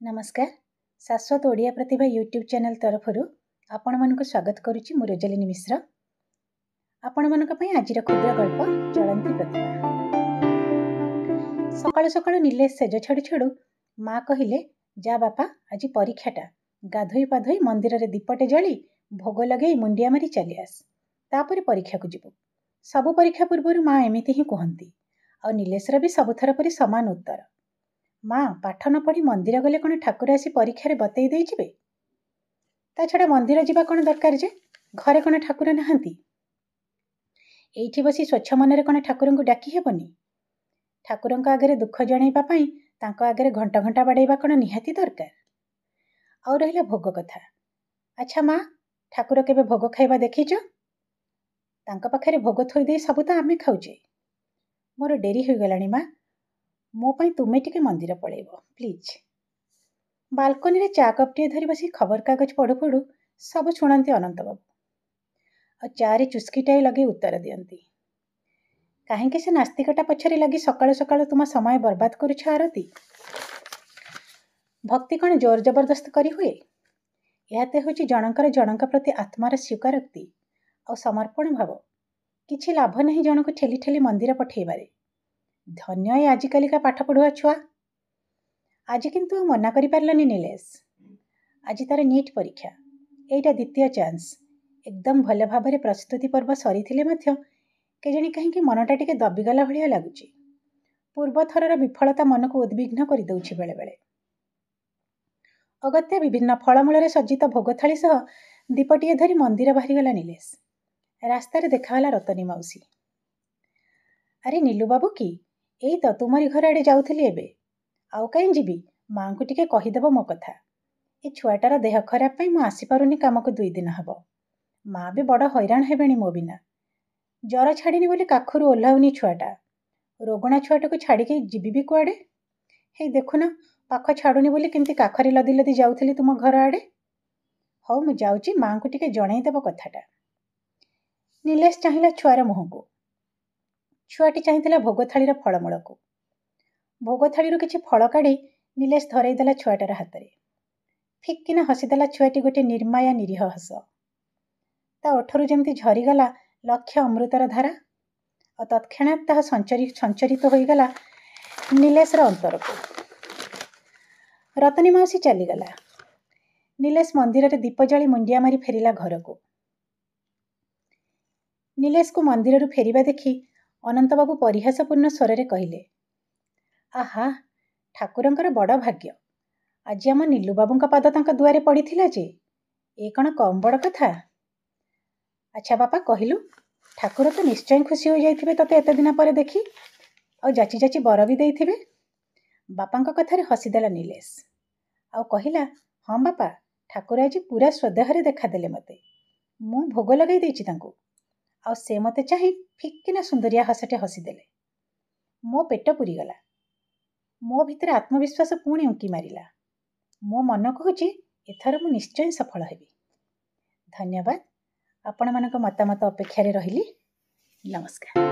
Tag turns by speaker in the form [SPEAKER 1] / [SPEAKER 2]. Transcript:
[SPEAKER 1] नमस्कार शाश्वत ओडिया प्रतिभा YouTube channel तरफ आपण मानक स्वागत करुच्ची मु रोजलिनी मिश्र। आपण मानक पई आजिर क्षुद्र गल्प चलंती प्रतिभा। सकाळु सकाळु नीलेश सेज छाड़ू छाड़ू माँ कहिले जा बापा आज परीक्षाटा गाधोई पाधोई मंदिर रे दीपटे जली भोग लगे मुंडिया मारी चली आस तापर परीक्षा को जीवु। सबु परीक्षा पूर्व माँ एमिति ही कहती आ नीलेशर भी सबुथर परी समान उत्तर। माँ पाठ न पढ़ी मंदिर गले कौन ठाकुर आसी परीक्षा बतई दे जिबे? ता छड़ा मंदिर जीवा कौन दरकार जे घरे कौन ठाकुर नहांती? एइठी बसी स्वच्छ मनरे कौन ठाकुर को डाकी हेबनी? ठाकुर आगे दुख जणाइबा पई तांको आगे घंटा घंटा बाड़ाइबा कौन निहाती दरकार? आउ रहिला भोग कथा। अच्छा माँ ठाकुर केबे भोग खाइबा देखिछ? तांको पाखरे भोग थोई दे सब तो आमे खाउचे। मोर डेरी हो गलानी माँ मो पाई तुमे टिके मंदिर पळेइबो प्लीज। बालकनी रे चा कपटे धरी बसी खबर कागज पढ़ु पढ़ु सब शुणती अनंत बाबू और चा रे चुस्कीटाए लगे उत्तर दियंती। काहेकि से नास्तिकटा पछरे लगी सकाळु सकाळु तुम समय बर्बाद करुछ आरती? भक्ति कौन जोर जबरदस्त करी हुए? याते होची जनकर जनक प्रति आत्मार स्वीकारोक्ति और समर्पण भाव। किछि लाभ नहीं जन को ठेली ठेली मंदिर पठेइबारे। धन्य ए आजिकालिका पाठ पढ़ुआ छुआ। आज किंतु मना करि पारलनी नीलेश। आज तार नीट परीक्षा एटा द्वितीय चांस एकदम भल भाव प्रस्तुति पर्व सरी केजणी कहीं मनटा टिके दबिगला भलिया लगुच। पूर्व थरर विफलता मन को उद्विग्न कर दउछि बेले बेले। अगत्या विभिन्न फलमूल सज्जित भोग थाली सह दीपटिए धरी मंदिर बाहरी गला नीलेश। रास्तार देखाला रतनी मौसी। अरे नीलू बाबू की एई तो तुमरी घर आड़े जाउथली एबे। आउ कहीं जीवी माँ को टिके कहीदेव मो कथा। ए छुआटार देह खराब पाई मु आसी पारुनी काम को 2 दिन हब। माँ भी बड़ हैरान हेबेनी मो बिना। जर छाड़ीनी बोली काखुरु ओह्लाउनी छुआटा। रोगणा छुआटा को छाड़िकी जीवी भी कुआड़े? हे देखुन पाख छाड़ुनी बोली केमती काखरी लदी लदी जाउथली तुम घर आड़े। हौ मु जाउची माँ को टिके जणैदेव कथाटा। नीलेश चाहिला छुआर मुह को। छुआटी चाहिला भोग थालीर फलमूल को। भोग थाली किछि फल काढ़ी नीलेश धरईदेला छुआटार हाथ में। फिक्किना हसीदेला छुआटी गोटे निर्माया निरीह हस। ता ओठरू जेमती झरीगला लक्ष्य अमृतर धारा और तत्क्षणात ताहा संचरित होईगला नीलेशर अंतर को। रतनी मौसी चलीगला। नीलेश मंदिर रे दीप जली मुंडिया मारी फेरिला घर को। नीलेश को मंदिर फेरिबा देखी अनंत बाबू परिहासपूर्ण स्वर रे कहिले आहा ठाकुरंकर बड़ भाग्य आज आम नीलू बाबूंका पाद तांका दुआरे पड़ीथिला जे ए कण कम बड़ कथा। अच्छा बापा कहिलु ठाकुर तो निश्चय खुशी हो जाइथिबे तते एते दिन पर देखी और जाची जाची बर भी देइथिबे। बापांका कथारे हसीदेला नीलेश आउ कहिला हाँ बापा ठाकुर आज पूरा स्वदेहरे देखादेले मते। मु भोग लगे देइछि तांको आउ से मते चाहि फिक्किना सुंदरिया हसटे हसीदेले। मो पेट पुरीगला। मो भितर आत्मविश्वास पुणी उंकी मारिला। मो मन कहूची एथर मु निश्चय सफल हेबी। धन्यवाद। आपण मानक मतामत अपेक्षा रहिली। नमस्कार।